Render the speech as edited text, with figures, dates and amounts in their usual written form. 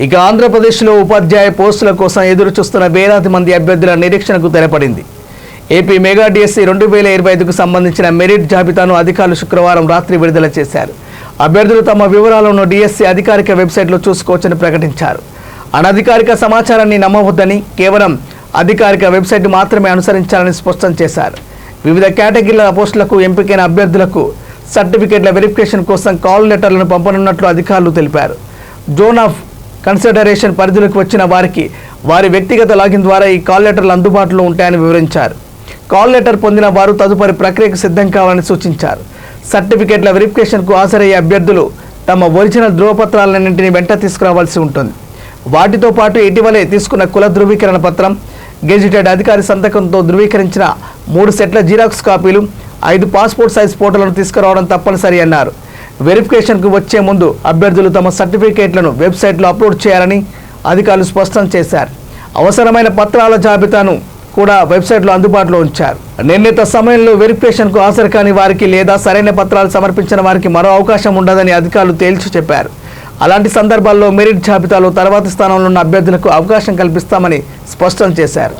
ఇక ఆంధ్రప్రదేశ్లో ఉపాధ్యాయ పోస్టుల కోసం ఎదురు చూస్తున్న వేలాది మంది అభ్యర్థుల నిరీక్షణకు తెరపడింది. ఏపీ మెగా డిఎస్సి 2025కు సంబంధించిన మెరిట్ జాబితాను అధికారులు శుక్రవారం రాత్రి విడుదల చేశారు. అభ్యర్థులు తమ వివరాలను డిఎస్సి అధికారిక వెబ్సైట్లో చూసుకోవచ్చని ప్రకటించారు. అనధికారిక సమాచారాన్ని నమ్మవద్దని, కేవలం అధికారిక వెబ్సైట్ మాత్రమే అనుసరించాలని స్పష్టం చేశారు. వివిధ కేటగిరీల పోస్టులకు ఎంపికైన అభ్యర్థులకు సర్టిఫికేట్ల వెరిఫికేషన్ కోసం కాల్ లెటర్లను పంపనున్నట్లు అధికారులు తెలిపారు. జోన్ ఆఫ్ కన్సిడరేషన్ పరిధిలోకి వచ్చిన వారికి వారి వ్యక్తిగత లాగిన్ ద్వారా ఈ కాల్ లెటర్లు అందుబాటులో ఉంటాయని వివరించారు. కాల్ లెటర్ పొందిన వారు తదుపరి ప్రక్రియకు సిద్ధం కావాలని సూచించారు. సర్టిఫికేట్ల వెరిఫికేషన్కు హాజరయ్యే అభ్యర్థులు తమ ఒరిజినల్ ధృవపత్రాలన్నింటినీ వెంట తీసుకురావాల్సి ఉంటుంది. వాటితో పాటు ఇటీవలే తీసుకున్న కుల ధృవీకరణ పత్రం, గెజిటెడ్ అధికారి సంతకంతో ధృవీకరించిన 3 సెట్ల జిరాక్స్ కాపీలు, 5 పాస్పోర్ట్ సైజ్ ఫోటోలను తీసుకురావడం తప్పనిసరి అన్నారు. వెరిఫికేషన్కు వచ్చే ముందు అభ్యర్థులు తమ సర్టిఫికేట్లను వెబ్సైట్లో అప్లోడ్ చేయాలని అధికారులు స్పష్టం చేశారు. అవసరమైన పత్రాల జాబితాను కూడా వెబ్సైట్లో అందుబాటులో ఉంచారు. నిర్ణీత సమయంలో వెరిఫికేషన్కు హాజరు కాని వారికి లేదా సరైన పత్రాలు సమర్పించిన వారికి మరో అవకాశం ఉండదని అధికారులు తేల్చి చెప్పారు. అలాంటి సందర్భాల్లో మెరిట్ జాబితాలో తర్వాతి స్థానంలో ఉన్న అభ్యర్థులకు అవకాశం కల్పిస్తామని స్పష్టం చేశారు.